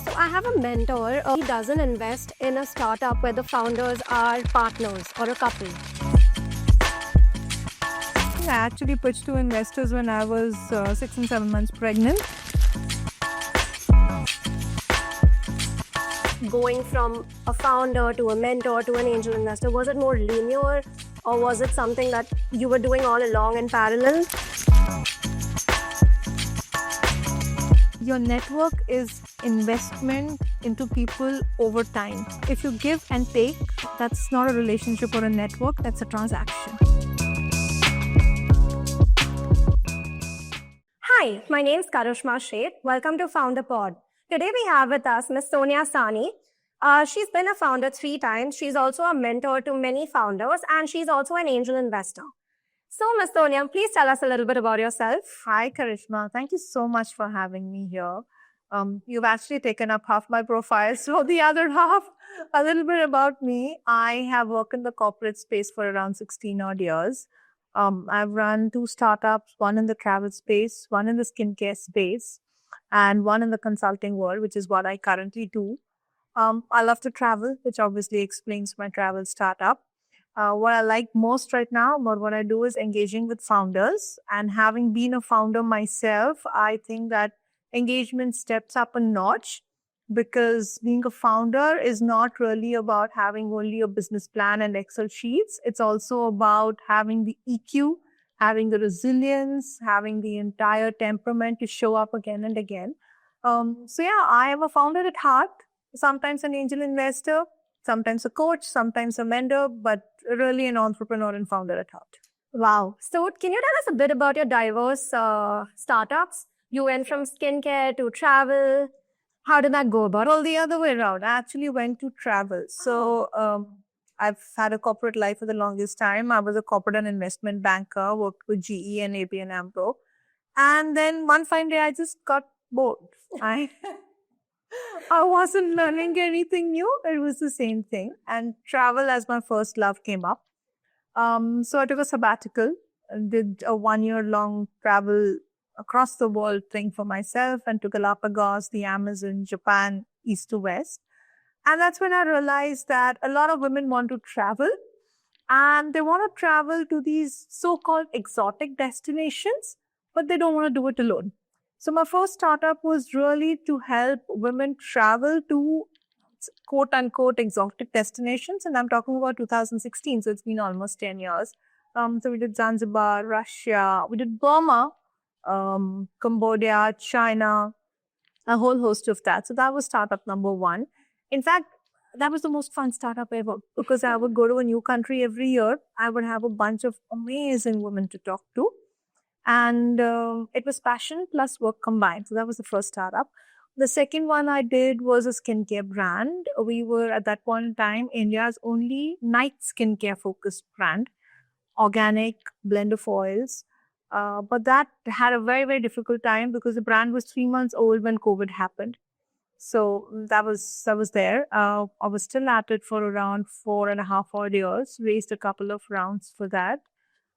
So I have a mentor. He doesn't invest in a startup where the founders are partners or a couple. I actually pitched to investors when I was 6 and 7 months pregnant. Going from a founder to a mentor to an angel investor, was it more linear or was it something that you were doing all along in parallel? Your network is investment into people over time. If you give and take, that's not a relationship or a network, that's a transaction. Hi, my name is Karishma Sheth. Welcome to Founder Pod. Today we have with us Ms. Sonia Sani. She's been a founder 3 times. She's also a mentor to many founders, and she's also an angel investor. So, Ms. Sonia, please tell us a little bit about yourself. Hi, Karishma. Thank you so much for having me here. You've actually taken up half my profile, so the other half, a little bit about me. I have worked in the corporate space for around 16 odd years. I've run 2 startups, one in the travel space, one in the skincare space, and one in the consulting world, which is what I currently do. I love to travel, which obviously explains my travel startup. What I like most right now about what I do is engaging with founders. And having been a founder myself, I think that engagement steps up a notch because being a founder is not really about having only a business plan and Excel sheets. It's also about having the EQ, having the resilience, having the entire temperament to show up again and again. I am a founder at heart, sometimes an angel investor, sometimes a coach, sometimes a mentor, but really an entrepreneur and founder at heart. Wow. So, can you tell us a bit about your diverse startups? You went from skincare to travel. How did that go about? Well, the other way around. I actually went to travel. So, I've had a corporate life for the longest time. I was a corporate and investment banker, worked with GE and ABN AMRO. And then one fine day, I just got bored. I wasn't learning anything new. It was the same thing. And travel as my first love came up. So I took a sabbatical and did a 1-year-long travel across the world thing for myself and to Galapagos, the Amazon, Japan, east to west. And that's when I realized that a lot of women want to travel and they want to travel to these so-called exotic destinations, but they don't want to do it alone. So my first startup was really to help women travel to quote unquote exotic destinations. And I'm talking about 2016. So it's been almost 10 years. So we did Zanzibar, Russia, we did Burma, Cambodia, China, a whole host of that. So that was startup number 1. In fact, that was the most fun startup ever because I would go to a new country every year. I would have a bunch of amazing women to talk to. And it was passion plus work combined. So that was the first startup. The second one I did was a skincare brand. We were at that point in time India's only night skincare focused brand, organic blend of oils. But that had a very, very difficult time because the brand was 3 months old when COVID happened. So that was there. I was still at it for around 4.5 odd years, raised a couple of rounds for that.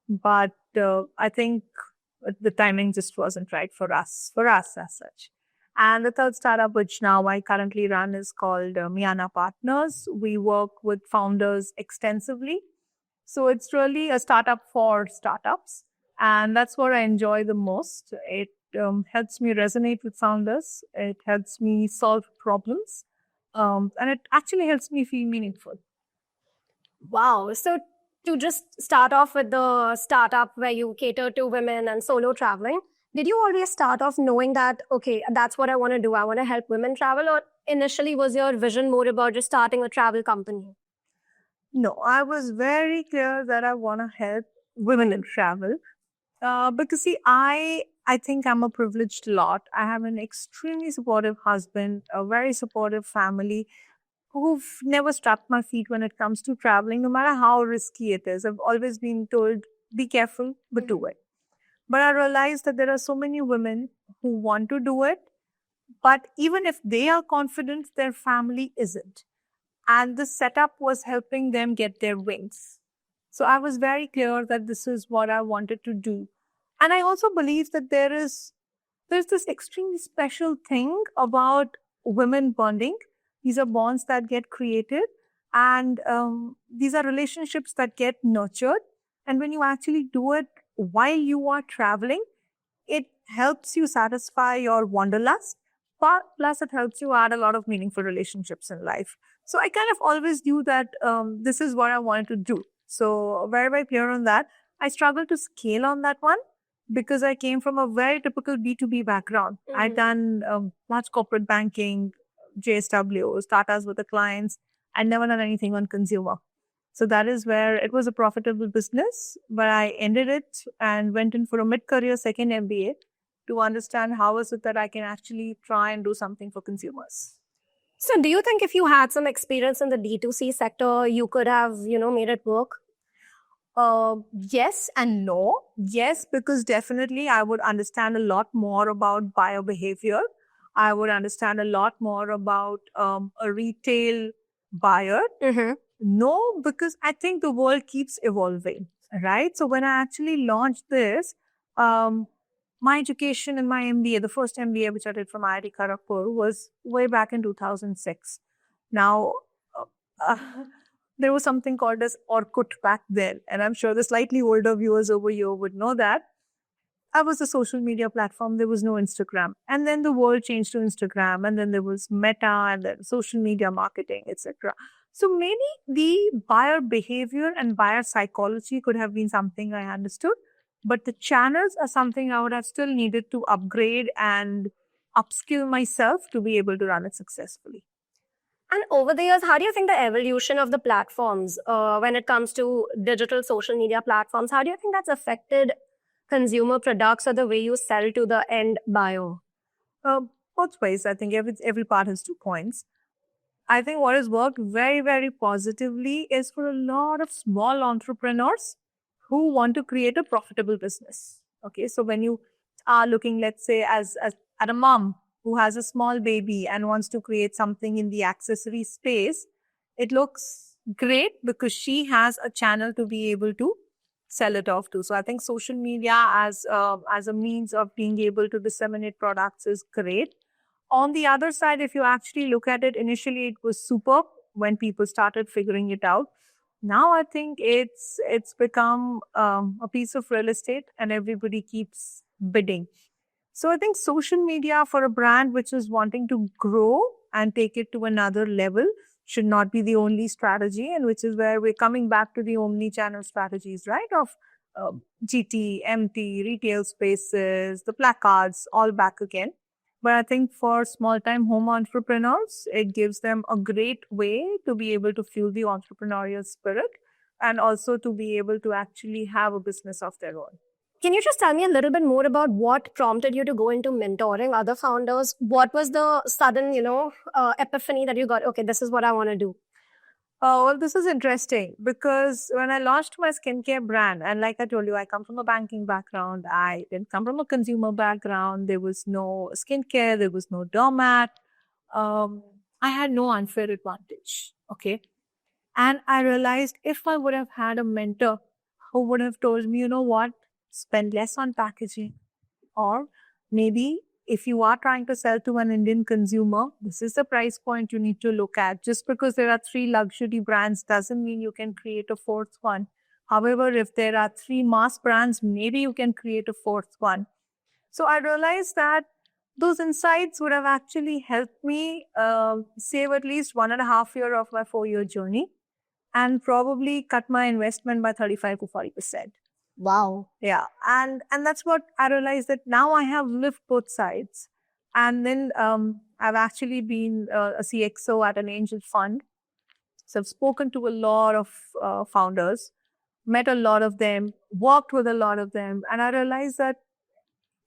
But I think the timing just wasn't right for us as such. And the third startup, which now I currently run, is called Miana Partners. We work with founders extensively. So it's really a startup for startups. And that's what I enjoy the most. It helps me resonate with founders. It helps me solve problems. And it actually helps me feel meaningful. Wow. So, to just start off with the startup where you cater to women and solo traveling, did you always start off knowing that, okay, that's what I want to do? I want to help women travel? Or initially was your vision more about just starting a travel company? No, I was very clear that I want to help women in travel. Because see, I think I'm a privileged lot. I have an extremely supportive husband, a very supportive family who've never strapped my feet when it comes to traveling, no matter how risky it is. I've always been told, be careful, but do it. But I realized that there are so many women who want to do it, but even if they are confident, their family isn't. And the setup was helping them get their wings. So I was very clear that this is what I wanted to do. And I also believe that there's this extremely special thing about women bonding. These are bonds that get created, and these are relationships that get nurtured. And when you actually do it while you are traveling, it helps you satisfy your wanderlust, but plus it helps you add a lot of meaningful relationships in life. So I kind of always knew that this is what I wanted to do. So very, very clear on that. I struggled to scale on that one because I came from a very typical B2B background. I'd done large corporate banking, JSW, Tatas with the clients. I'd never done anything on consumer. So that is where it was a profitable business, but I ended it and went in for a mid-career second MBA to understand how is it that I can actually try and do something for consumers. So do you think if you had some experience in the D2C sector, you could have, made it work? Yes and no. Yes, because definitely I would understand a lot more about buyer behavior. I would understand a lot more about a retail buyer. No, because I think the world keeps evolving, right? So when I actually launched this, my education in my MBA, the first MBA which I did from IIT Kharagpur, was way back in 2006. Now, there was something called as Orkut back then, and I'm sure the slightly older viewers over here would know that. I was a social media platform. There was no Instagram. And then the world changed to Instagram, and then there was Meta, and then social media marketing, etc. So maybe the buyer behavior and buyer psychology could have been something I understood, but the channels are something I would have still needed to upgrade and upskill myself to be able to run it successfully. And over the years, how do you think the evolution of the platforms, when it comes to digital social media platforms, how do you think that's affected consumer products or the way you sell to the end buyer? Both ways. I think every part has 2 points. I think what has worked very, very positively is for a lot of small entrepreneurs who want to create a profitable business. Okay, so when you are looking, let's say, as at a mom who has a small baby and wants to create something in the accessory space, it looks great because she has a channel to be able to sell it off to. So I think social media as a means of being able to disseminate products is great. On the other side, if you actually look at it, initially it was superb when people started figuring it out. Now I think it's become a piece of real estate and everybody keeps bidding. So I think social media for a brand which is wanting to grow and take it to another level should not be the only strategy, and which is where we're coming back to the omni-channel strategies, right? Of GT, MT, retail spaces, the placards, all back again. But I think for small-time home entrepreneurs, it gives them a great way to be able to fuel the entrepreneurial spirit and also to be able to actually have a business of their own. Can you just tell me a little bit more about what prompted you to go into mentoring other founders? What was the sudden, epiphany that you got? Okay, this is what I want to do. Well, this is interesting because when I launched my skincare brand, and like I told you, I come from a banking background. I didn't come from a consumer background. There was no skincare. There was no doormat. I had no unfair advantage. Okay. And I realized if I would have had a mentor who would have told me, you know what, spend less on packaging, or maybe if you are trying to sell to an Indian consumer, this is the price point you need to look at. Just because there are 3 luxury brands doesn't mean you can create a 4th one. However, if there are 3 mass brands, maybe you can create a 4th one. So I realized that those insights would have actually helped me save at least 1.5 years of my 4-year journey and probably cut my investment by 35 to 40%. Wow. Yeah. And that's what I realized, that now I have lived both sides. And then I've actually been a CXO at an angel fund. So I've spoken to a lot of founders, met a lot of them, worked with a lot of them. And I realized that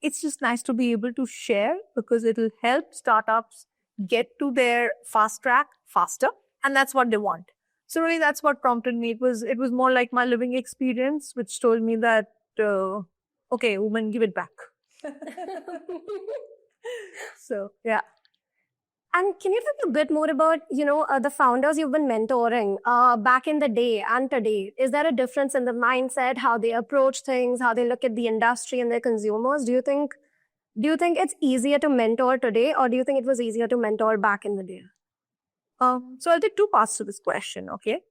it's just nice to be able to share because it'll help startups get to their fast track faster. And that's what they want. So really, that's what prompted me. It was more like my living experience, which told me that, okay, woman, give it back. So, yeah. And can you tell me a bit more about, the founders you've been mentoring back in the day and today? Is there a difference in the mindset, how they approach things, how they look at the industry and their consumers? Do you think Do you think it's easier to mentor today, or do you think it was easier to mentor back in the day? So I'll take two parts to this question, okay?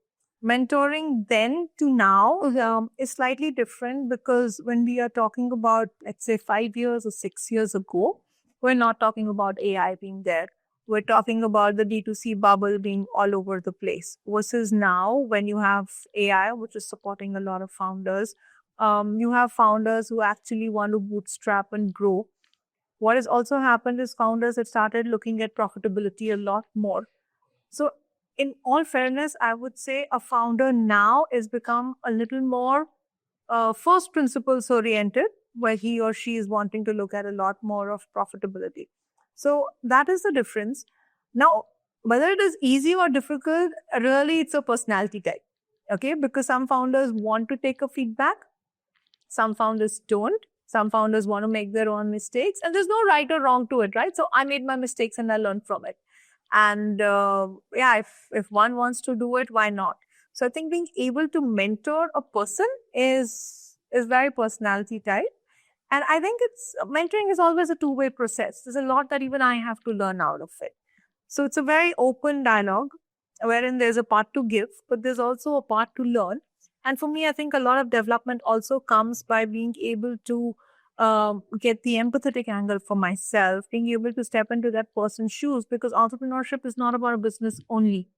Mentoring then to now is slightly different because when we are talking about, let's say, 5 years or 6 years ago, we're not talking about AI being there. We're talking about the D2C bubble being all over the place. Versus now, when you have AI, which is supporting a lot of founders, you have founders who actually want to bootstrap and grow. What has also happened is founders have started looking at profitability a lot more. So, in all fairness, I would say a founder now is become a little more first principles oriented, where he or she is wanting to look at a lot more of profitability. So that is the difference. Now, whether it is easy or difficult, really it's a personality type. Okay, because some founders want to take a feedback, some founders don't. Some founders want to make their own mistakes, and there's no right or wrong to it, right? So I made my mistakes and I learned from it. And yeah, if one wants to do it, why not? So I think being able to mentor a person is very personality type. And I think it's mentoring is always a two-way process. There's a lot that even I have to learn out of it. So it's a very open dialogue wherein there's a part to give, but there's also a part to learn. And for me, I think a lot of development also comes by being able to get the empathetic angle for myself, being able to step into that person's shoes, because entrepreneurship is not about a business only.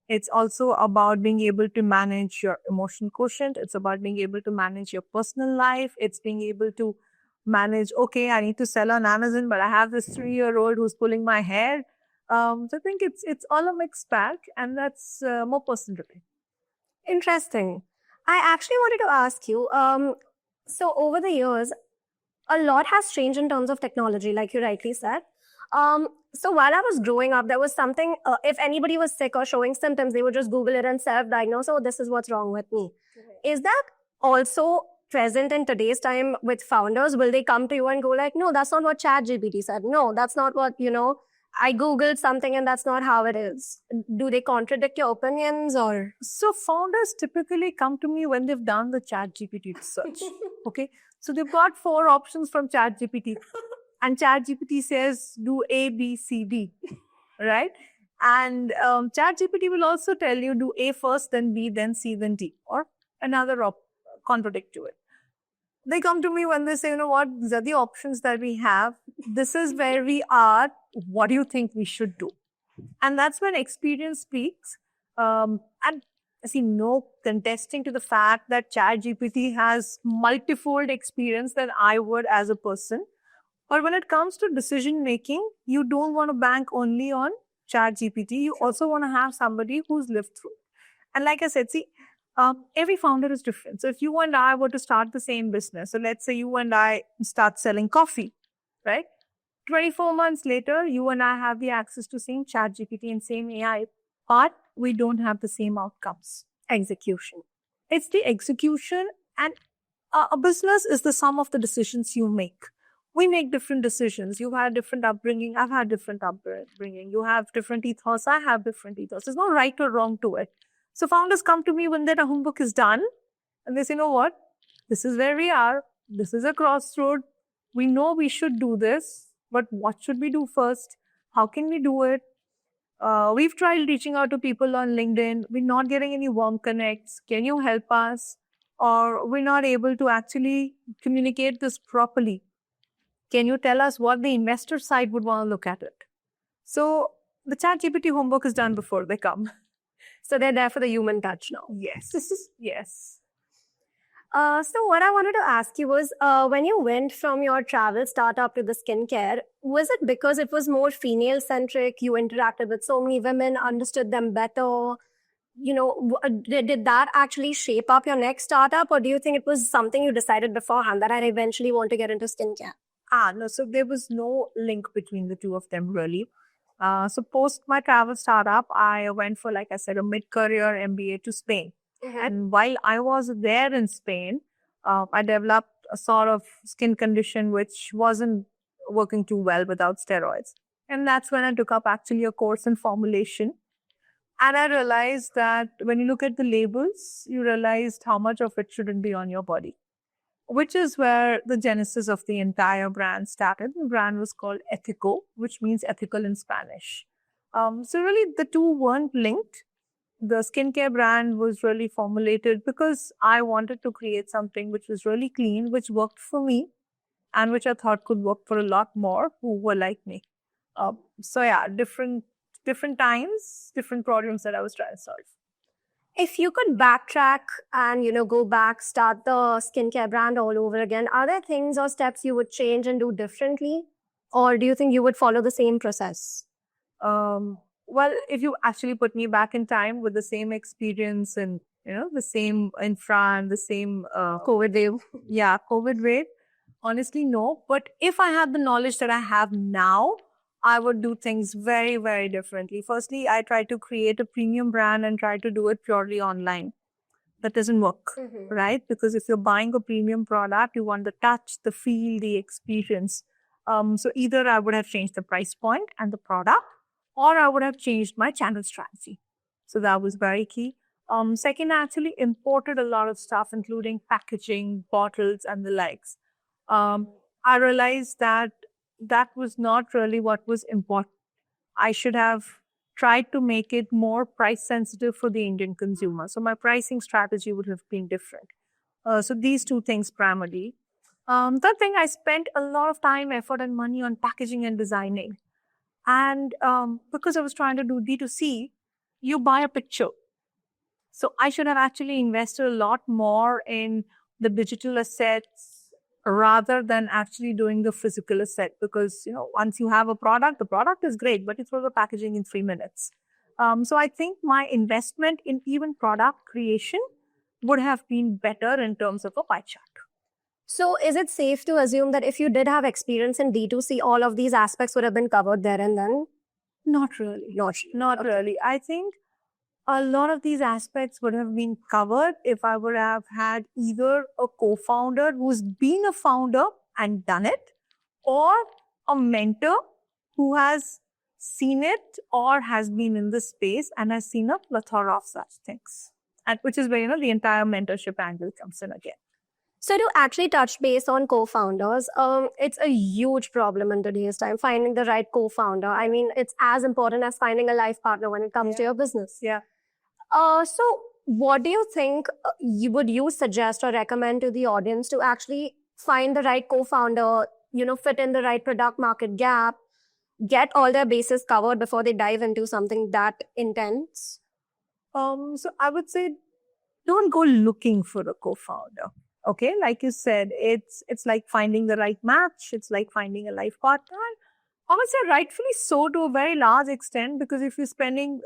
It's also about being able to manage your emotional quotient. It's about being able to manage your personal life. It's being able to manage, okay, I need to sell on Amazon, but I have this 3-year-old who's pulling my hair. So I think it's all a mixed bag, and that's more personal to me. Interesting. I actually wanted to ask you, so over the years, a lot has changed in terms of technology, like you rightly said. So while I was growing up, there was something, if anybody was sick or showing symptoms, they would just Google it and self-diagnose, oh, this is what's wrong with me. Is that also present in today's time with founders? Will they come to you and go like, no, that's not what ChatGPT said. No, that's not what, I Googled something and that's not how it is. Do they contradict your opinions or? So founders typically come to me when they've done the ChatGPT research. Okay. So they've got 4 options from ChatGPT. And ChatGPT says, do A, B, C, D. Right? And ChatGPT will also tell you, do A first, then B, then C, then D. Or another contradict to it. They come to me when they say, you know what, these are the options that we have. This is where we are. What do you think we should do? And that's when experience speaks. And I see no contesting to the fact that ChatGPT has multifold experience than I would as a person. But when it comes to decision making, you don't want to bank only on ChatGPT. You also want to have somebody who's lived through. And like I said, see, every founder is different. So if you and I were to start the same business, so let's say you and I start selling coffee, right? 24 months later, you and I have the access to same ChatGPT and same AI, but we don't have the same outcomes. Execution. It's the execution, and a business is the sum of the decisions you make. We make different decisions. You've had different upbringing. I've had different upbringing. You have different ethos. I have different ethos. There's no right or wrong to it. So founders come to me when their homework is done and they say, you know what? This is where we are. This is a crossroad. We know we should do this, but what should we do first? How can we do it? We've tried reaching out to people on LinkedIn. We're not getting any warm connects. Can you help us? Or we're not able to actually communicate this properly. Can you tell us what the investor side would want to look at it? So the ChatGPT homework is done before they come. So they're there for the human touch now. Yes. Yes. So what I wanted to ask you was, when you went from your travel startup to the skincare, was it because it was more female-centric? You interacted with so many women, understood them better? Did that actually shape up your next startup, or do you think it was something you decided beforehand that I eventually want to get into skincare? No. So there was no link between the two of them, really. So post my travel startup, I went for, like I said, a mid-career MBA to Spain. Mm-hmm. And while I was there in Spain, I developed a sort of skin condition which wasn't working too well without steroids. And that's when I took up actually a course in formulation. And I realized that when you look at the labels, you realized how much of it shouldn't be on your body. which is where the genesis of the entire brand started. The brand was called Ethico, which means ethical in Spanish. So really the two weren't linked. The skincare brand was really formulated because I wanted to create something which was really clean, which worked for me, and which I thought could work for a lot more who were like me. So yeah, different times, different problems that I was trying to solve. If you could backtrack and, go back, start the skincare brand all over again, are there things or steps you would change and do differently? Or do you think you would follow the same process? Well, if you actually put me back in time with the same experience and, the same infra and the same, COVID wave. COVID wave, honestly, no. But if I had the knowledge that I have now, I would do things very, very differently. Firstly, I try to create a premium brand and try to do it purely online. That doesn't work, right? Because if you're buying a premium product, you want the touch, the feel, the experience. So either I would have changed the price point and the product, or I would have changed my channel strategy. So that was very key. Second, I actually imported a lot of stuff, including packaging, bottles, and the likes. I realized that that was not really what was important. I should have tried to make it more price sensitive for the Indian consumer. So my pricing strategy would have been different. So these two things primarily. Third thing, I spent a lot of time, effort, and money on packaging and designing. And because I was trying to do D2C, you buy a picture. So I should have actually invested a lot more in the digital assets rather than actually doing the physical asset. Because, once you have a product, the product is great, but you throw the packaging in 3 minutes. So I think my investment in even product creation would have been better in terms of a pie chart. So is it safe to assume that if you did have experience in D2C, all of these aspects would have been covered there and then? Not really. Not Okay. really. I think a lot of these aspects would have been covered if I would have had either a co-founder who's been a founder and done it, or a mentor who has seen it or has been in the space and has seen a plethora of such things. And which is where, the entire mentorship angle comes in again. So to actually touch base on co-founders, it's a huge problem in today's time, finding the right co-founder. I mean, it's as important as finding a life partner when it comes to your business. Yeah. So what do you think would you suggest or recommend to the audience to actually find the right co-founder, fit in the right product market gap, get all their bases covered before they dive into something that intense? So I would say, don't go looking for a co-founder. Okay, like you said, it's like finding the right match. It's like finding a life partner. I would say rightfully so to a very large extent, because if you're spending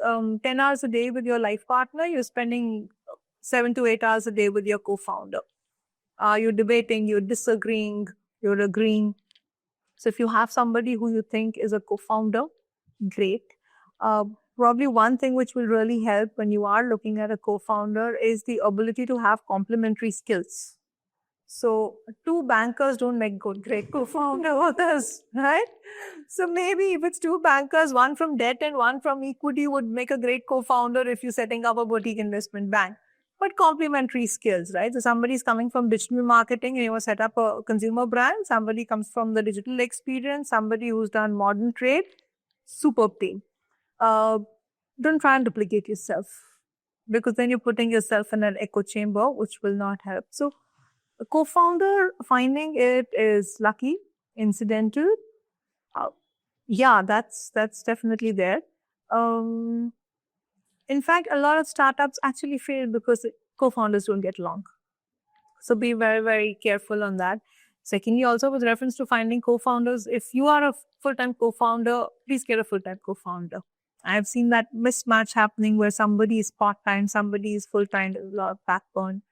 10 hours a day with your life partner, you're spending 7 to 8 hours a day with your co-founder. You're debating, you're disagreeing, you're agreeing. So if you have somebody who you think is a co-founder, great. Probably one thing which will really help when you are looking at a co-founder is the ability to have complementary skills. So 2 bankers don't make great co-founders, right? So maybe if it's 2 bankers, one from debt and one from equity would make a great co-founder if you're setting up a boutique investment bank. But complementary skills, right? So somebody's coming from digital marketing and you want to set up a consumer brand. Somebody comes from the digital experience, somebody who's done modern trade. Superb team. Don't try and duplicate yourself, because then you're putting yourself in an echo chamber, which will not help. So a co-founder, finding it is lucky, incidental. That's definitely there. In fact, a lot of startups actually fail because co-founders don't get along. So be very, very careful on that. Secondly, also with reference to finding co-founders, if you are a full-time co-founder, please get a full-time co-founder. I've seen that mismatch happening where somebody is part-time, somebody is full-time, there's a lot of backbone.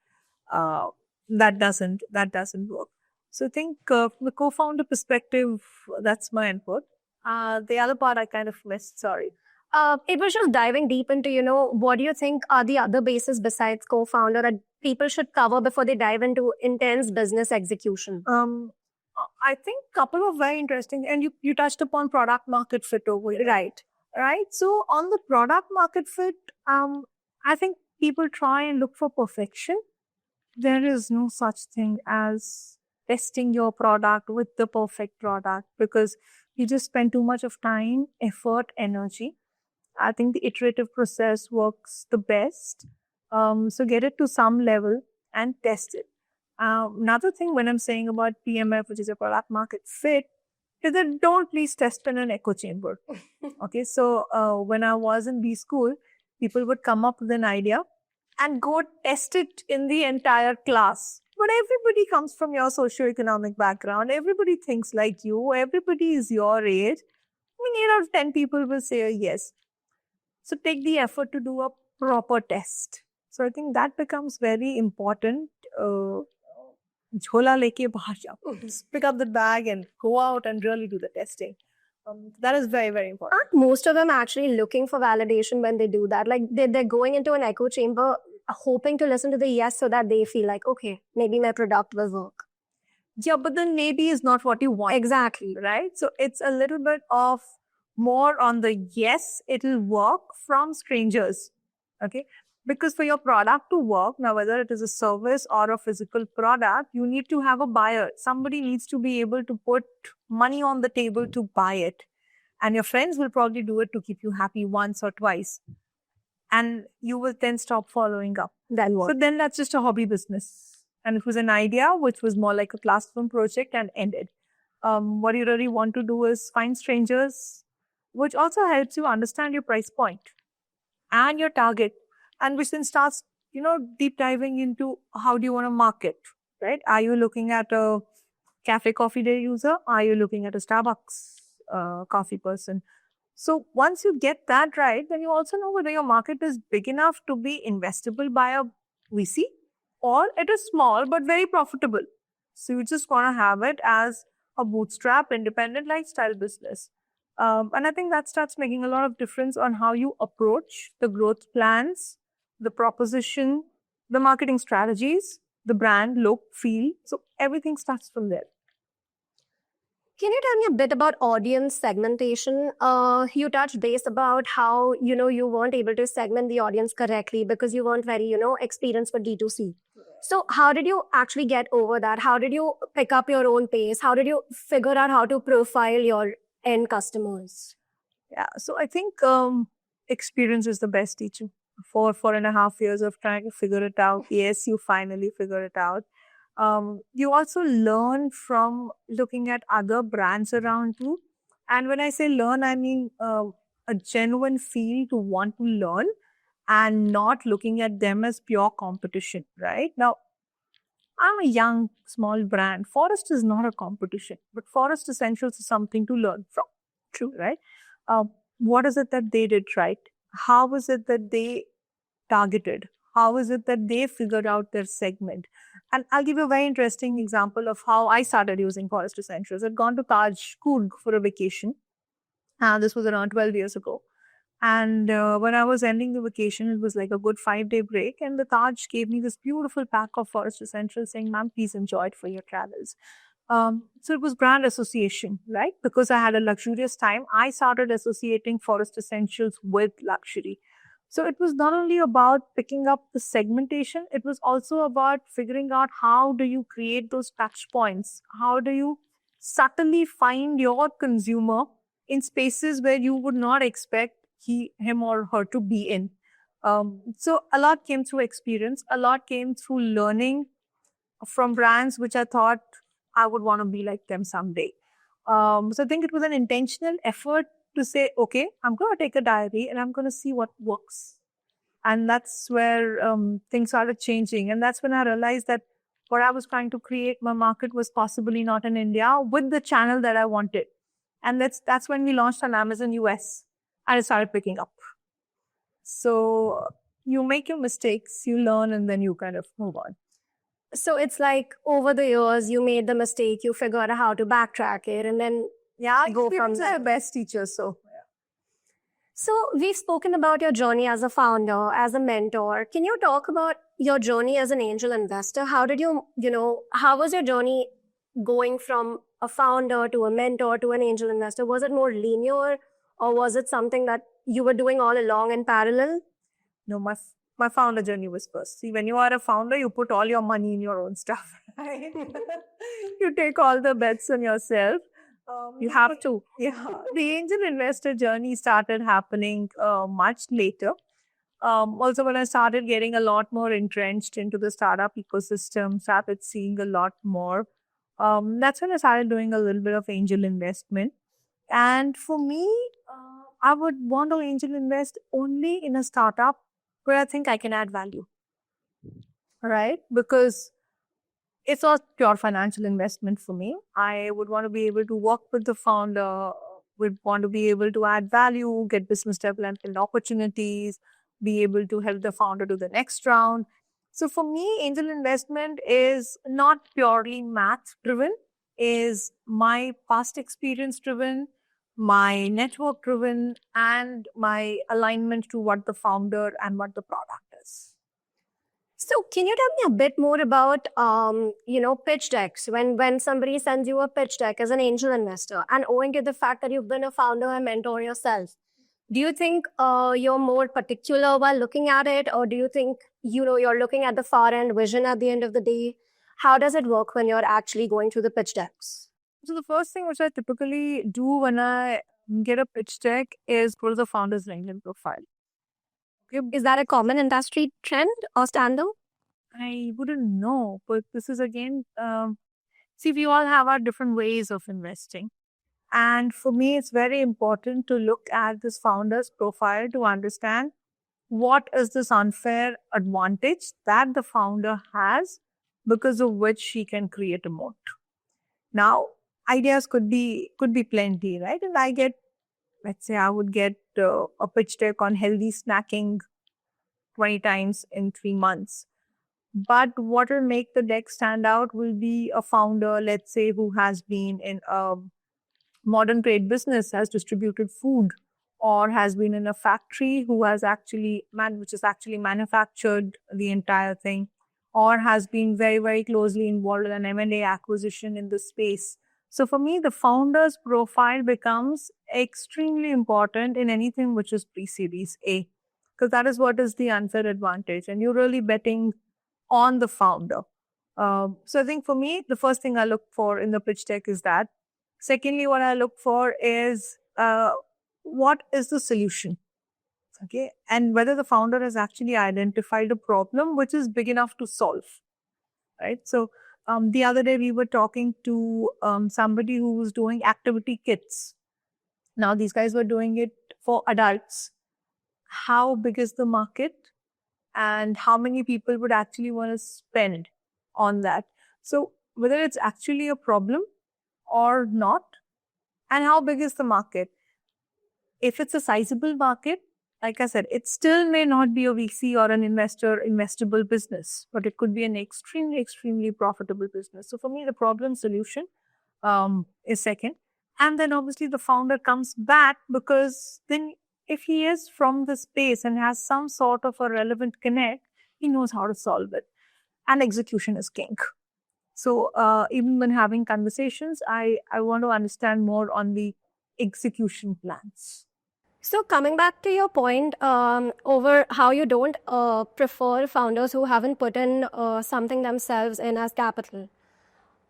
That doesn't work. So I think from the co-founder perspective, that's my input. The other part I kind of missed, sorry. It was just diving deep into, what do you think are the other bases besides co-founder that people should cover before they dive into intense business execution? I think a couple of very interesting, and you touched upon product market fit over here. Right. So on the product market fit, I think people try and look for perfection. there is no such thing as testing your product with the perfect product because you just spend too much of time, effort, energy. I think the iterative process works the best. So get it to some level and test it. Another thing when I'm saying about PMF, which is a product market fit, is that don't please test in an echo chamber. Okay, so when I was in B school, people would come up with an idea and go test it in the entire class. But everybody comes from your socioeconomic background. Everybody thinks like you. Everybody is your age. I mean, 8 out of 10 people will say yes. So take the effort to do a proper test. So I think that becomes very important. Jhola leke bahar jao. Just pick up the bag and go out and really do the testing. That is very, very important. Aren't most of them actually looking for validation when they do that? Like they're going into an echo chamber hoping to listen to the yes so that they feel like, okay, maybe my product will work. Yeah, but then maybe is not what you want. Exactly. Right? So it's a little bit of more on the yes, it'll work from strangers. Okay? Because for your product to work, now whether it is a service or a physical product, you need to have a buyer. Somebody needs to be able to put money on the table to buy it. And your friends will probably do it to keep you happy once or twice. And you will then stop following up. Then what? So then that's just a hobby business. And it was an idea which was more like a classroom project and ended. What you really want to do is find strangers, which also helps you understand your price point and your target, and which then starts, deep diving into how do you want to market, right? Are you looking at a cafe coffee day user? Are you looking at a Starbucks coffee person? So once you get that right, then you also know whether your market is big enough to be investable by a VC or it is small but very profitable. So you just want to have it as a bootstrap independent lifestyle business. And I think that starts making a lot of difference on how you approach the growth plans, the proposition, the marketing strategies, the brand, look, feel. So everything starts from there. Can you tell me a bit about audience segmentation? You touched base about how, you weren't able to segment the audience correctly because you weren't very, experienced with D2C. So how did you actually get over that? How did you pick up your own pace? How did you figure out how to profile your end customers? Yeah, so I think experience is the best teacher. For 4.5 years of trying to figure it out, yes, you finally figure it out. You also learn from looking at other brands around you. And when I say learn, I mean a genuine feel to want to learn and not looking at them as pure competition, right? Now, I'm a young, small brand. Forest is not a competition, but Forest Essentials is something to learn from. True, right? What is it that they did right? How is it that they targeted? How is it that they figured out their segment? And I'll give you a very interesting example of how I started using Forest Essentials. I'd gone to Taj Coorg for a vacation. This was around 12 years ago. And when I was ending the vacation, it was like a good 5-day break. And the Taj gave me this beautiful pack of Forest Essentials saying, ma'am, please enjoy it for your travels. So it was brand association, right? Because I had a luxurious time, I started associating Forest Essentials with luxury. So it was not only about picking up the segmentation, it was also about figuring out how do you create those touch points? How do you subtly find your consumer in spaces where you would not expect him or her to be in? So a lot came through experience, a lot came through learning from brands which I thought I would want to be like them someday. So I think it was an intentional effort to say, okay, I'm going to take a diary and I'm going to see what works. And that's where things started changing. And that's when I realized that what I was trying to create, my market was possibly not in India with the channel that I wanted. And that's when we launched on Amazon US and it started picking up. So you make your mistakes, you learn, and then you kind of move on. So it's like over the years, you made the mistake, you figured out how to backtrack it, and then go from there. Best teacher, so. So we've spoken about your journey as a founder, as a mentor. Can you talk about your journey as an angel investor? How did how was your journey going from a founder to a mentor to an angel investor? Was it more linear or was it something that you were doing all along in parallel? No, my founder journey was first. See, when you are a founder, you put all your money in your own stuff, right? You take all the bets on yourself. You have to. Yeah, the angel investor journey started happening much later. Also, when I started getting a lot more entrenched into the startup ecosystem, started seeing a lot more. That's when I started doing a little bit of angel investment. And for me, I would want to angel invest only in a startup where I think I can add value, right? Because it's not pure financial investment for me. I would want to be able to work with the founder, would want to be able to add value, get business development opportunities, be able to help the founder to the next round. So for me, angel investment is not purely math driven, is my past experience driven, my network driven, and my alignment to what the founder and what the product is. So can you tell me a bit more about, pitch decks? When somebody sends you a pitch deck as an angel investor, and owing to the fact that you've been a founder and mentor yourself, do you think you're more particular while looking at it, or do you think you're looking at the far end vision at the end of the day? How does it work when you're actually going through the pitch decks? So the first thing which I typically do when I get a pitch deck is go to the founder's LinkedIn profile. Okay. Is that a common industry trend or standard? I wouldn't know, but this is again, see, we all have our different ways of investing. And for me, it's very important to look at this founder's profile to understand what is this unfair advantage that the founder has because of which she can create a moat. Now, ideas could be plenty, right? And I get, let's say, I would get a pitch deck on healthy snacking 20 times in 3 months. But what will make the deck stand out will be a founder, let's say, who has been in a modern trade business, has distributed food, or has been in a factory who has actually which has actually manufactured the entire thing, or has been very, very closely involved in an M&A acquisition in the space. So for me, the founder's profile becomes extremely important in anything which is pre-series A, because that is what is the unfair advantage. And you're really betting on the founder. So I think for me, the first thing I look for in the pitch deck is that. Secondly, what I look for is what is the solution? Okay. And whether the founder has actually identified a problem which is big enough to solve. Right. So the other day we were talking to somebody who was doing activity kits. Now these guys were doing it for adults. How big is the market? And how many people would actually want to spend on that? So whether it's actually a problem or not, and how big is the market? If it's a sizable market, like I said, it still may not be a VC or an investable business, but it could be an extremely, extremely profitable business. So for me, the problem solution is second. And then obviously the founder comes back, because then if he is from the space and has some sort of a relevant connect, he knows how to solve it. And execution is king. So even when having conversations, I want to understand more on the execution plans. So coming back to your point over how you don't prefer founders who haven't put in something themselves in as capital.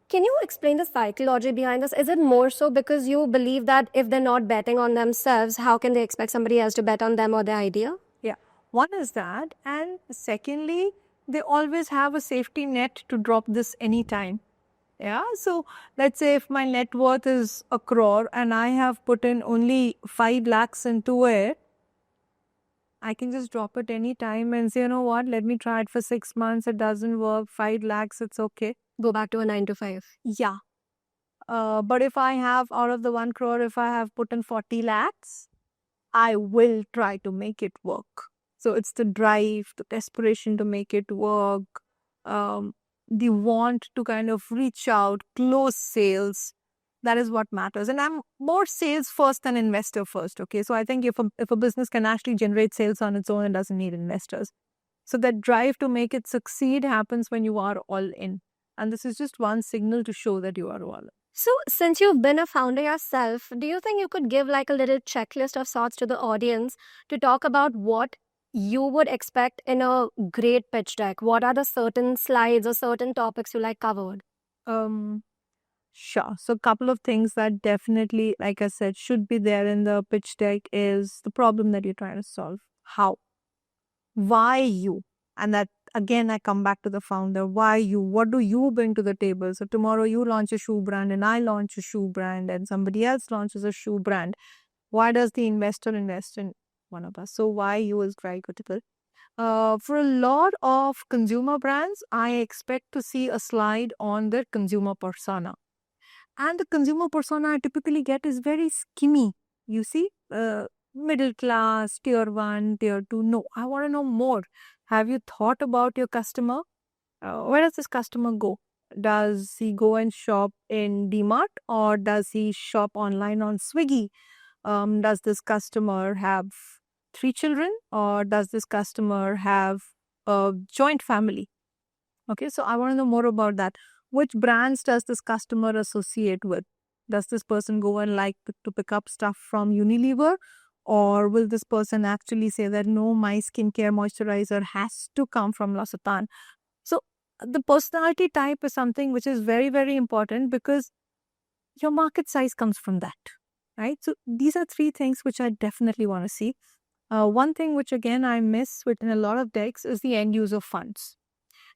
Can you explain the psychology behind this? Is it more so because you believe that if they're not betting on themselves, how can they expect somebody else to bet on them or their idea? Yeah. One is that. And secondly, they always have a safety net to drop this anytime. Yeah. So let's say if my net worth is 1 crore and I have put in only 5 lakhs into it, I can just drop it anytime and say, you know what, let me try it for 6 months. It doesn't work. 5 lakhs, it's okay. Go back to a 9 to 5. Yeah. But if I have, out of the 1 crore, if I have put in 40 lakhs, I will try to make it work. So it's the drive, the desperation to make it work, the want to kind of reach out, close sales. That is what matters. And I'm more sales first than investor first. Okay. So I think if a business can actually generate sales on its own, it doesn't need investors. So that drive to make it succeed happens when you are all in. And this is just one signal to show that you are all in. So since you've been a founder yourself, do you think you could give like a little checklist of sorts to the audience to talk about what you would expect in a great pitch deck? What are the certain slides or certain topics you like covered? Um, sure. So, a couple of things that definitely, like I said, should be there in the pitch deck is the problem that you're trying to solve. How? Why you? And that again, I come back to the founder. Why you? What do you bring to the table? So, tomorrow you launch a shoe brand, and I launch a shoe brand, and somebody else launches a shoe brand. Why does the investor invest in one of us? So, why you is very critical. For a lot of consumer brands, I expect to see a slide on their consumer persona. And the consumer persona I typically get is very skinny. You see, middle class, tier one, tier two. No, I want to know more. Have you thought about your customer? Where does this customer go? Does he go and shop in DMart or does he shop online on Swiggy? Does this customer have 3 children or does this customer have a joint family? Okay, so I want to know more about that. Which brands does this customer associate with? Does this person go and like to pick up stuff from Unilever? Or will this person actually say that no, my skincare moisturizer has to come from L'Occitane? So the personality type is something which is very, very important because your market size comes from that, right? So these are 3 things which I definitely want to see. One thing which again I miss within a lot of decks is the end user funds.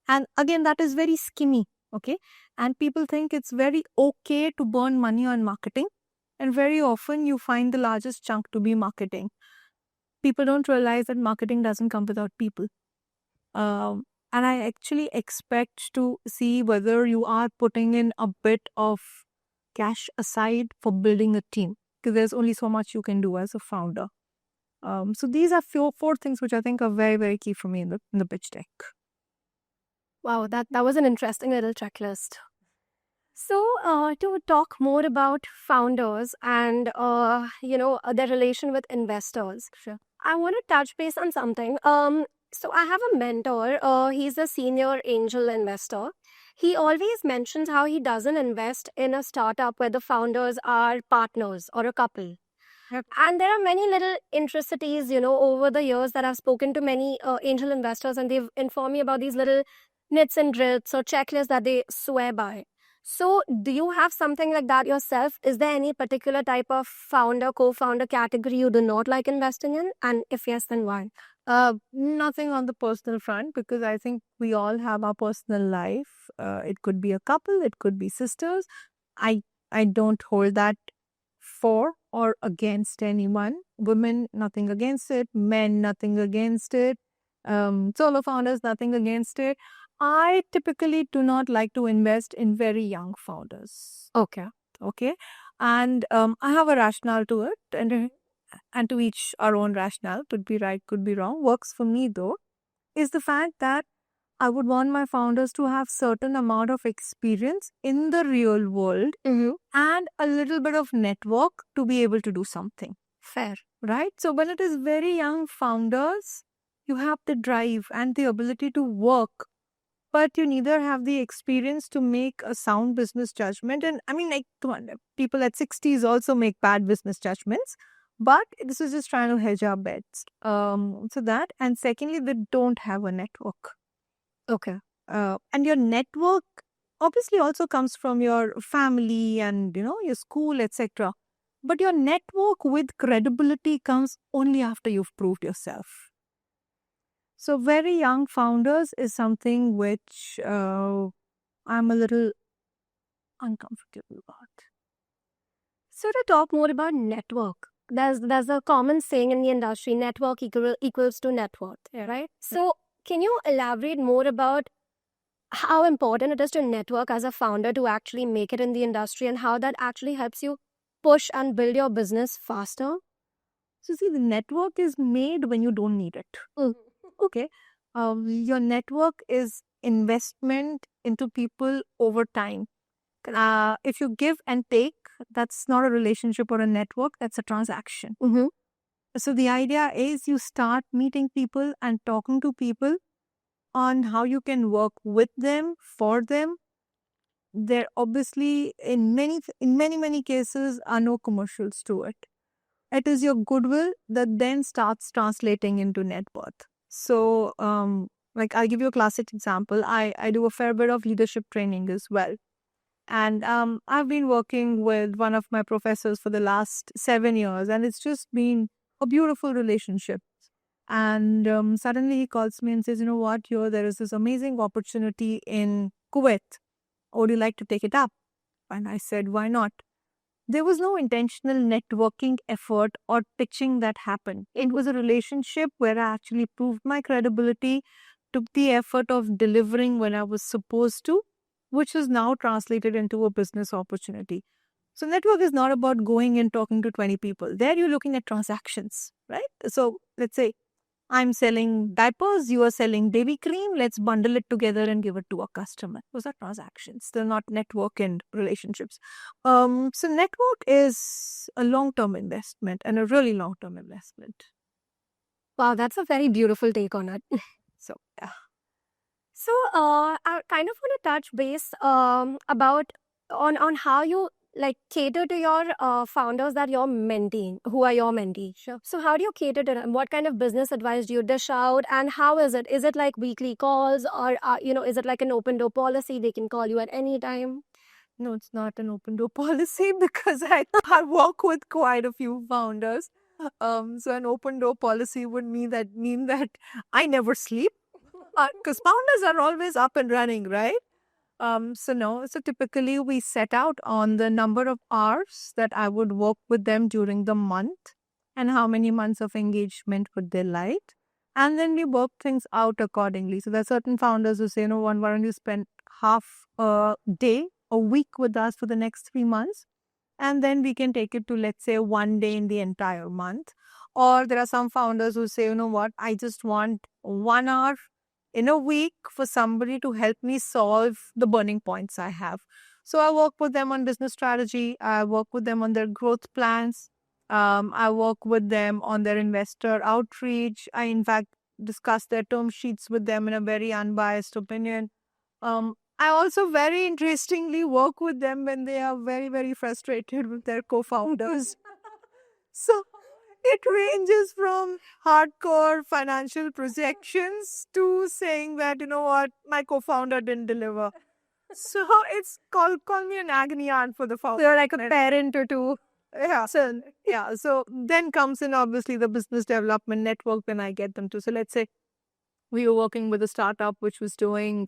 And again, that is very skinny, okay? And people think it's very okay to burn money on marketing. And very often you find the largest chunk to be marketing. People don't realize that marketing doesn't come without people. And I actually expect to see whether you are putting in a bit of cash aside for building a team, because there's only so much you can do as a founder. So these are 4 things which I think are very, very key for me in the pitch deck. Wow, that was an interesting little checklist. So, to talk more about founders and their relation with investors, Sure. I want to touch base on something. So I have a mentor. He's a senior angel investor. He always mentions how he doesn't invest in a startup where the founders are partners or a couple. Yep. And there are many little intricacies, over the years that I've spoken to many angel investors, and they've informed me about these little nits and drits or checklists that they swear by. So, do you have something like that yourself? Is there any particular type of founder, co-founder category you do not like investing in? And if yes, then why? Nothing on the personal front because I think we all have our personal life. It could be a couple, it could be sisters. I don't hold that for or against anyone. Women, nothing against it. Men, nothing against it. Solo founders, nothing against it. I typically do not like to invest in very young founders. Okay. Okay, and I have a rationale to it, and to each our own rationale. Could be right, could be wrong. Works for me though is the fact that I would want my founders to have certain amount of experience in the real world Mm-hmm. and a little bit of network to be able to do something. Fair. Right? So when it is very young founders, you have the drive and the ability to work, but you neither have the experience to make a sound business judgment. And I mean, like, come on, people at 60s also make bad business judgments. But this is just trying to hedge our bets. So that, and secondly, they don't have a network. Okay. And your network obviously also comes from your family and your school, etc. But your network with credibility comes only after you've proved yourself. So very young founders is something which I'm a little uncomfortable about. So to talk more about network, there's a common saying in the industry: network equals to net worth, right? So can you elaborate more about how important it is to network as a founder to actually make it in the industry, and how that actually helps you push and build your business faster? So see, the network is made when you don't need it. Okay. Your network is investment into people over time. If you give and take, that's not a relationship or a network, that's a transaction. Mm-hmm. So the idea is you start meeting people and talking to people on how you can work with them, for them. There obviously in many cases are no commercials to it. it is your goodwill that then starts translating into net worth. So, like I'll give you a classic example. I do a fair bit of leadership training as well. And I've been working with one of my professors for the last 7 years, and it's just been a beautiful relationship. And suddenly he calls me and says, "You know what, here there is this amazing opportunity in Kuwait. Would you like to take it up?" And I said, "Why not?" There was no intentional networking effort or pitching that happened. It was a relationship where I actually proved my credibility, took the effort of delivering when I was supposed to, which is now translated into a business opportunity. So, network is not about going and talking to 20 people. There, you're looking at transactions, right? So, let's say I'm selling diapers, you are selling baby cream. Let's bundle it together and give it to a customer. Those are transactions. They're not network and relationships. So network is a long-term investment and a really long-term investment. Wow, that's a very beautiful take on it. So yeah. So, I kind of want to touch base about on how you like cater to your founders that you're menteeing, who are your mentees. Sure. So, how do you cater to them? What kind of business advice do you dish out, and how is it? Is it like weekly calls, or is it like an open door policy? They can call you at any time. No, it's not an open door policy because I work with quite a few founders. So an open door policy would mean that I never sleep because founders are always up and running, right? So no, so typically we set out on the number of hours that I would work with them during the month and how many months of engagement would they like. And then we work things out accordingly. So there are certain founders who say, why don't you spend half a day, a week with us for the next 3 months? And then we can take it to, let's say, one day in the entire month. Or there are some founders who say, what, I just want 1 hour in a week for somebody to help me solve the burning points I have. So I work with them on business strategy. I work with them on their growth plans. I work with them on their investor outreach. I, in fact, discuss their term sheets with them in a very unbiased opinion. I also very interestingly work with them when they are very, very frustrated with their co-founders. So it ranges from hardcore financial projections to saying that, what, my co-founder didn't deliver. So it's call me an agony aunt for the founder. You're like a parent or two. Yeah. So then comes in obviously the business development network when I get them to. So let's say we were working with a startup which was doing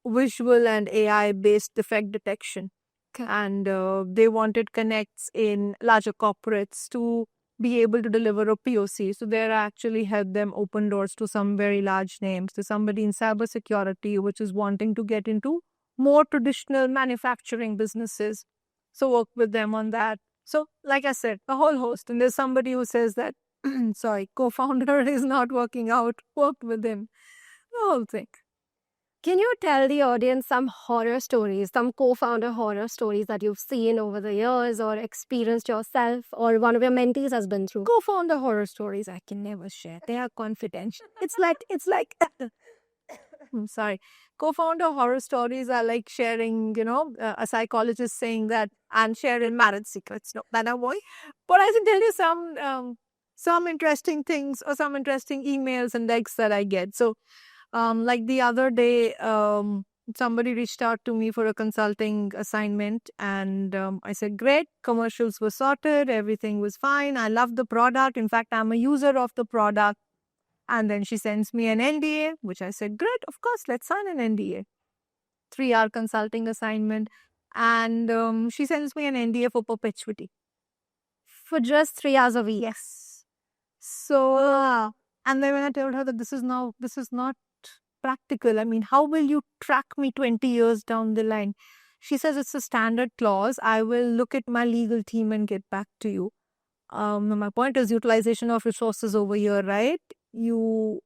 visual and AI based defect detection. Okay. And they wanted connects in larger corporates to be able to deliver a POC. So they actually helped them open doors to some very large names, to somebody in cybersecurity, which is wanting to get into more traditional manufacturing businesses. So work with them on that. So like I said, a whole host. And there's somebody who says that, co-founder is not working out, worked with him. The whole thing. Can you tell the audience some horror stories, some co-founder horror stories that you've seen over the years or experienced yourself or one of your mentees has been through? Co-founder horror stories I can never share. They are confidential. It's like I'm sorry. Co-founder horror stories are like sharing, a psychologist saying that and sharing marriage secrets. No, that boy. But I can tell you some interesting things or some interesting emails and decks that I get. So like the other day, somebody reached out to me for a consulting assignment and I said, great, commercials were sorted, everything was fine. I love the product. In fact, I'm a user of the product. And then she sends me an NDA, which I said, great, of course, let's sign an NDA. 3-hour consulting assignment. And she sends me an NDA for perpetuity. For just 3 hours a week? Yes. So, and then when I told her that this is not practical. I mean, how will you track me 20 years down the line? She says it's a standard clause. I will look at my legal team and get back to you. My point is utilization of resources over here, right? You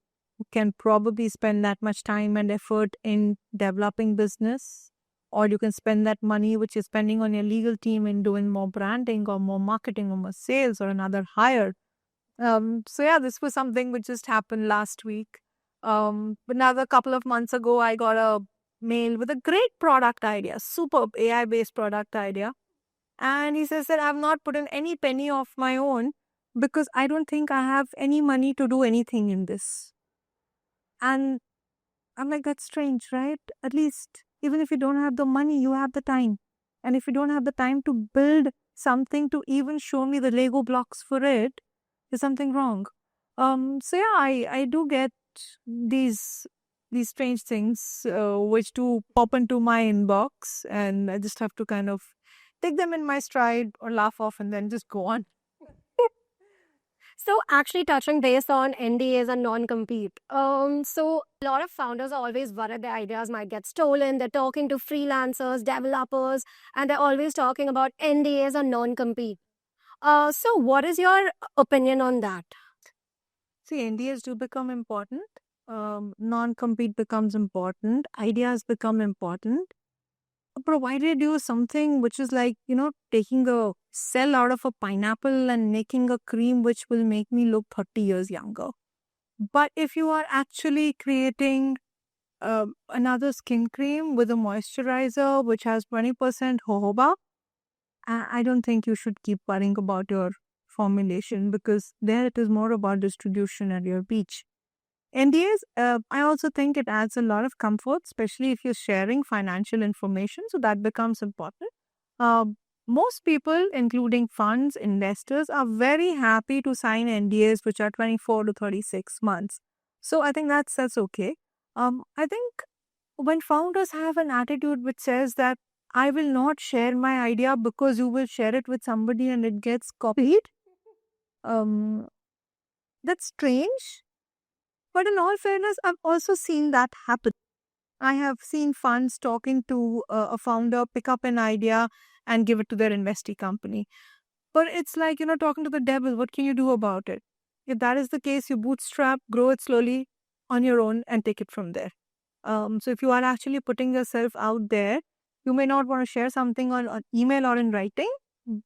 can probably spend that much time and effort in developing business, or you can spend that money which you're spending on your legal team in doing more branding or more marketing or more sales or another hire. So yeah, this was something which just happened last week. Another couple of months ago, I got a mail with a great product idea, superb AI-based product idea. And he says that I've not put in any penny of my own because I don't think I have any money to do anything in this. And I'm like, that's strange, right? At least, even if you don't have the money, you have the time. And if you don't have the time to build something to even show me the Lego blocks for it, there's something wrong. So yeah, I do get these strange things which do pop into my inbox, and I just have to kind of take them in my stride or laugh off and then just go on. So actually touching base on NDAs and non-compete. So a lot of founders are always worried their ideas might get stolen. They're talking to freelancers, developers, and they're always talking about NDAs and non-compete. So what is your opinion on that? See, NDAs do become important. Non-compete becomes important. Ideas become important. Provided you something which is like, taking a cell out of a pineapple and making a cream which will make me look 30 years younger. But if you are actually creating another skin cream with a moisturizer which has 20% jojoba, I don't think you should keep worrying about your formulation, because there it is more about distribution at your beach. NDAs, I also think it adds a lot of comfort, especially if you're sharing financial information. So that becomes important. Uh, Most people, including funds, investors, are very happy to sign NDAs which are 24 to 36 months. So I think that's okay. I think when founders have an attitude which says that I will not share my idea because you will share it with somebody and it gets copied, um, that's strange. But in all fairness, I've also seen that happen. I have seen funds talking to a founder, pick up an idea and give it to their investee company. But it's like, talking to the devil. What can you do about it? If that is the case, you bootstrap, grow it slowly on your own and take it from there. So if you are actually putting yourself out there, you may not want to share something on email or in writing,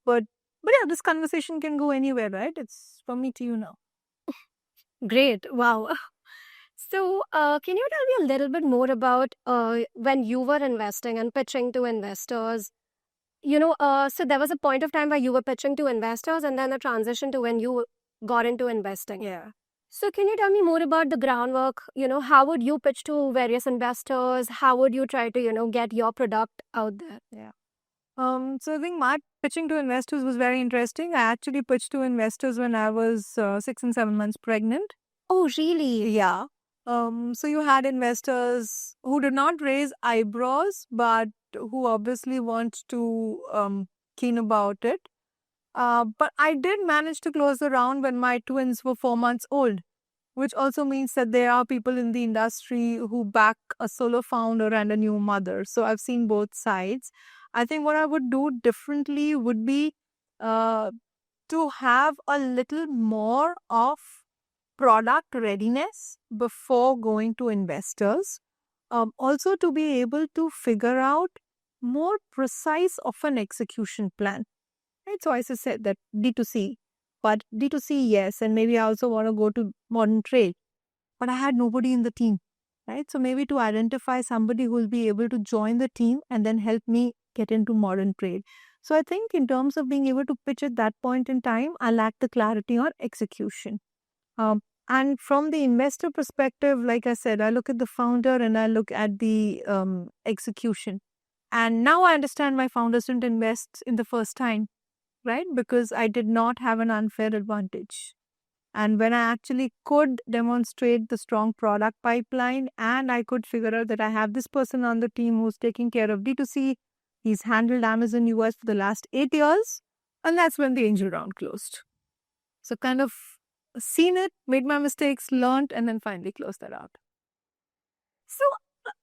but yeah, this conversation can go anywhere, right? It's from me to you now. Great. Wow. So, can you tell me a little bit more about when you were investing and pitching to investors? So there was a point of time where you were pitching to investors and then a transition to when you got into investing. Yeah. So, can you tell me more about the groundwork? How would you pitch to various investors? How would you try to, get your product out there? Yeah. So I think my pitching to investors was very interesting. I actually pitched to investors when I was 6 and 7 months pregnant. Oh, really? Yeah. So you had investors who did not raise eyebrows, but who obviously want to keen about it. But I did manage to close the round when my twins were 4 months old, which also means that there are people in the industry who back a solo founder and a new mother. So I've seen both sides. I think what I would do differently would be uh, to have a little more of product readiness before going to investors. Also, to be able to figure out more precise of an execution plan. Right? So I just said that D2C, but D2C, yes, and maybe I also want to go to modern trade, but I had nobody in the team, right? So maybe to identify somebody who will be able to join the team and then help me get into modern trade. So I think in terms of being able to pitch at that point in time, I lack the clarity on execution. And from the investor perspective, like I said, I look at the founder and I look at the execution. And now I understand why founders didn't invest in the first time, right? Because I did not have an unfair advantage. And when I actually could demonstrate the strong product pipeline and I could figure out that I have this person on the team who's taking care of D2C, he's handled Amazon US for the last 8 years, and that's when the angel round closed. So kind of seen it, made my mistakes, learned, and then finally closed that out. So,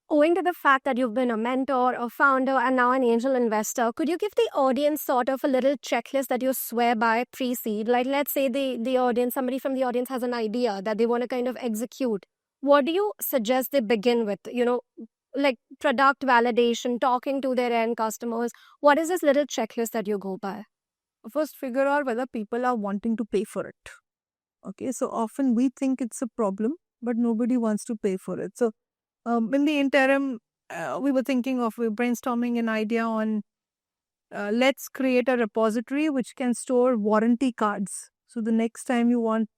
owing to the fact that you've been a mentor, a founder, and now an angel investor, could you give the audience sort of a little checklist that you swear by pre-seed? Like, let's say the audience, somebody from the audience has an idea that they want to kind of execute. What do you suggest they begin with? Like product validation, talking to their end customers. What is this little checklist that you go by? First, figure out whether people are wanting to pay for it. Okay, so often we think it's a problem, but nobody wants to pay for it. So in the interim, we were brainstorming an idea on let's create a repository which can store warranty cards. So the next time you want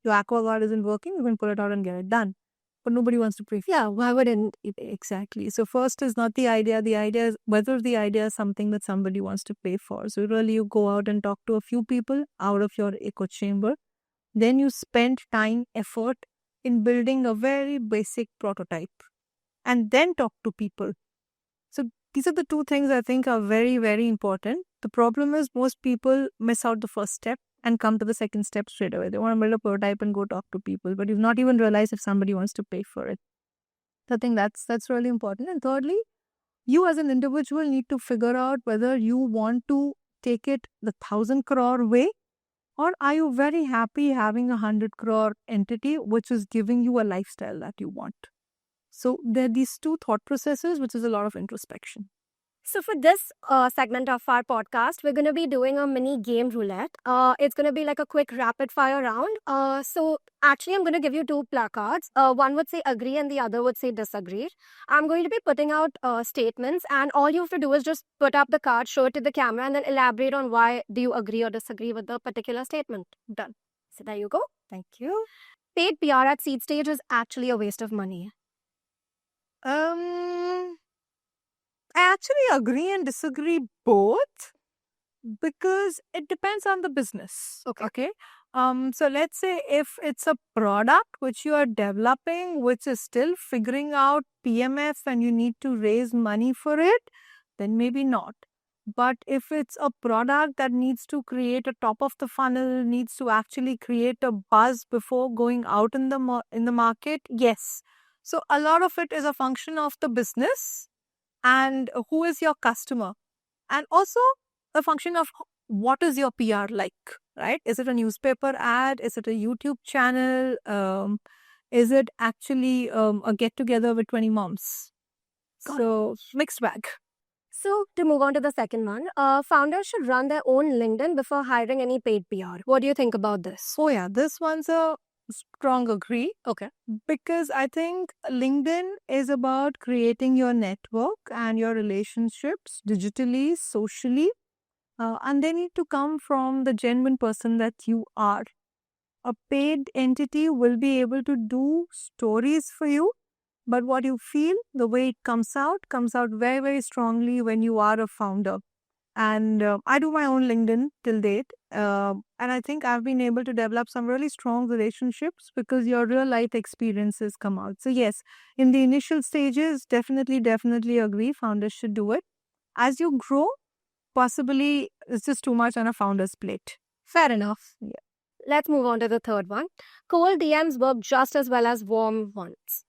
your AquaGuard isn't working, you can pull it out and get it done. But nobody wants to pay. Yeah, why wouldn't it? Exactly. So first is not the idea. The idea is whether the idea is something that somebody wants to pay for. So really you go out and talk to a few people out of your echo chamber. Then you spend time, effort in building a very basic prototype and then talk to people. So these are the two things I think are very, very important. The problem is most people miss out the first step and come to the second step straight away. They want to build a prototype and go talk to people, but you've not even realized if somebody wants to pay for it. So I think that's really important. And thirdly, you as an individual need to figure out whether you want to take it the 1,000 crore way, or are you very happy having 100 crore entity which is giving you a lifestyle that you want. So there are these two thought processes, which is a lot of introspection. So for this segment of our podcast, we're going to be doing a mini game roulette. It's going to be like a quick rapid fire round. So actually, I'm going to give you two placards. One would say agree and the other would say disagree. I'm going to be putting out statements, and all you have to do is just put up the card, show it to the camera, and then elaborate on why do you agree or disagree with the particular statement. Done. So there you go. Thank you. Paid PR at seed stage is actually a waste of money. I actually agree and disagree both because it depends on the business. Okay. So let's say if it's a product which you are developing, which is still figuring out PMF and you need to raise money for it, then maybe not. But if it's a product that needs to create a top of the funnel, needs to actually create a buzz before going out in the market, yes. So a lot of it is a function of the business and who is your customer, and also a function of what is your PR like, right? Is it a newspaper ad? Is it a YouTube channel? Is it actually a get together with 20 moms? So mixed bag. So to move on to the second one, founders should run their own LinkedIn before hiring any paid PR. What do you think about this? Oh yeah, this one's a strong agree. Okay. Because I think LinkedIn is about creating your network and your relationships digitally, socially, and they need to come from the genuine person that you are. A paid entity will be able to do stories for you, but what you feel, the way it comes out very, very strongly when you are a founder. And I do my own LinkedIn till date. And I think I've been able to develop some really strong relationships because your real life experiences come out. So yes, in the initial stages, definitely agree. Founders should do it. As you grow, possibly it's just too much on a founder's plate. Fair enough. Yeah. Let's move on to the third one. Cold DMs work just as well as warm ones.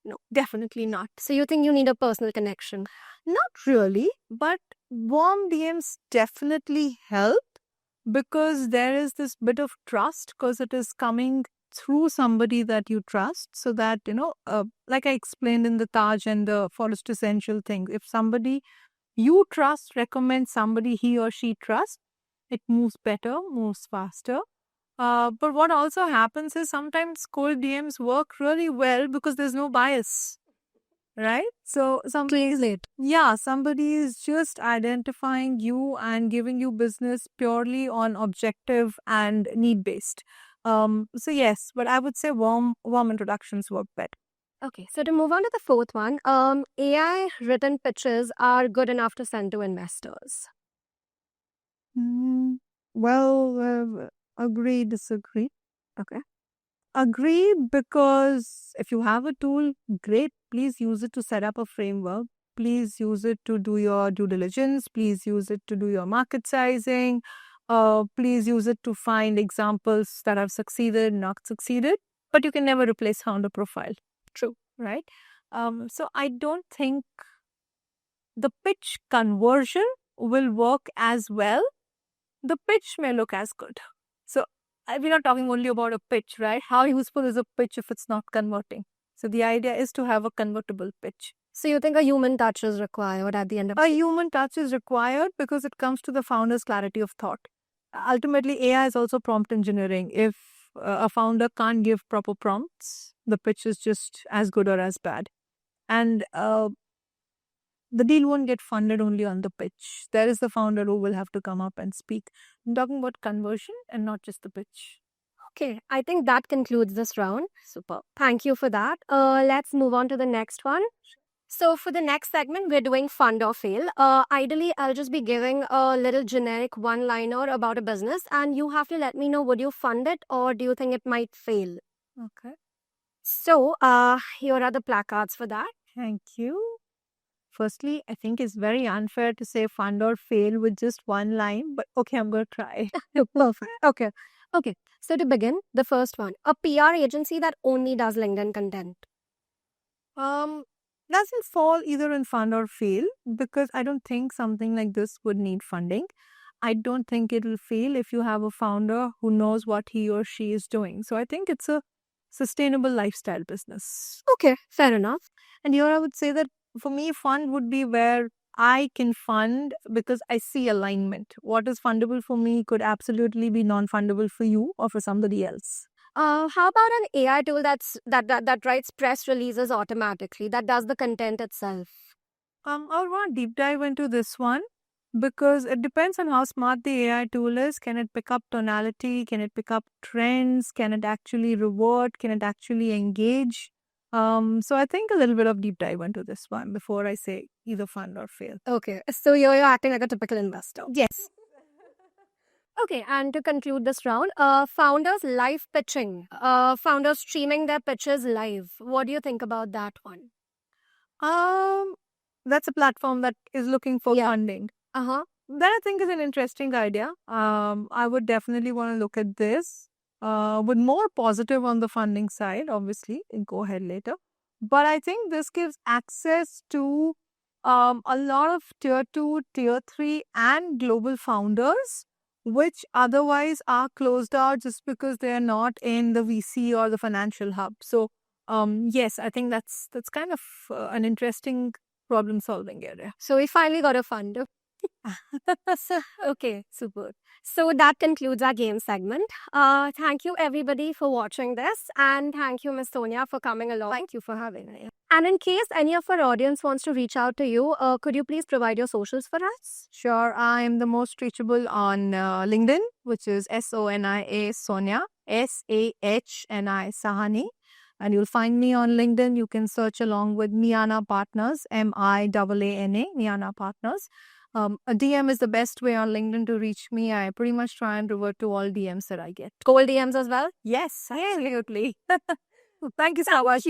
No, definitely not. So you think you need a personal connection? Not really, but warm DMs definitely help because there is this bit of trust because it is coming through somebody that you trust. So that, like I explained in the Taj and the Forest Essential thing, if somebody you trust recommends somebody he or she trusts, it moves better, moves faster. But what also happens is sometimes cold DMs work really well because there's no bias, right? So somebody is just identifying you and giving you business purely on objective and need based. So yes, but I would say warm introductions work better. Okay, so to move on to the fourth one, AI written pitches are good enough to send to investors. Well, agree, disagree. Okay. Agree because if you have a tool, great, please use it to set up a framework. Please use it to do your due diligence. Please use it to do your market sizing. Please use it to find examples that have succeeded, not succeeded. But you can never replace founder profile. True. Right? So I don't think the pitch conversion will work as well. The pitch may look as good. So we're not talking only about a pitch, right? How useful is a pitch if it's not converting? So the idea is to have a convertible pitch. So you think a human touch is required at the end of A human touch is required because it comes to the founder's clarity of thought. Ultimately, AI is also prompt engineering. If a founder can't give proper prompts, the pitch is just as good or as bad. And the deal won't get funded only on the pitch. There is the founder who will have to come up and speak. I'm talking about conversion and not just the pitch. Okay, I think that concludes this round. Super. Thank you for that. Let's move on to the next one. So for the next segment, we're doing fund or fail. Ideally, I'll just be giving a little generic one-liner about a business, and you have to let me know, would you fund it or do you think it might fail? Okay. So here are the placards for that. Thank you. Firstly, I think it's very unfair to say fund or fail with just one line, but okay, I'm going to try. Perfect. Okay. Okay. So to begin, the first one, a PR agency that only does LinkedIn content. Doesn't fall either in fund or fail because I don't think something like this would need funding. I don't think it will fail if you have a founder who knows what he or she is doing. So I think it's a sustainable lifestyle business. Okay, fair enough. And here I would say that for me, fund would be where I can fund because I see alignment. What is fundable for me could absolutely be non-fundable for you or for somebody else. How about an AI tool that writes press releases automatically, that does the content itself? I would want to deep dive into this one because it depends on how smart the AI tool is. Can it pick up tonality? Can it pick up trends? Can it actually reward? Can it actually engage? So I think a little bit of deep dive into this one before I say either fund or fail. Okay, so you're acting like a typical investor. Yes. Okay, and to conclude this round, founders live pitching, founders streaming their pitches live. What do you think about that one? That's a platform that is looking for Yeah. funding. Uh-huh. That I think is an interesting idea. I would definitely want to look at this with more positive on the funding side, obviously, and go ahead later. But I think this gives access to a lot of tier 2, tier 3 and global founders, which otherwise are closed out just because they're not in the VC or the financial hub. So yes, I think that's kind of an interesting problem solving area. So we finally got a funder. Okay, super. So that concludes our game segment. Thank you everybody for watching this, and thank you Miss Sonia for coming along. Thank you for having me. And in case any of our audience wants to reach out to you, could you please provide your socials for us? Sure, I am the most reachable on LinkedIn, which is SONIA Sonia, SAHNI Sahani. And you'll find me on LinkedIn. You can search along with Miana Partners, MIAANA, Miana Partners. A DM is the best way on LinkedIn to reach me. I pretty much try and revert to all DMs that I get. Cold DMs as well? Yes, absolutely. Thank you so much.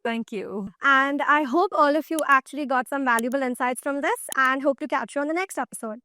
Thank you. And I hope all of you actually got some valuable insights from this, and hope to catch you on the next episode.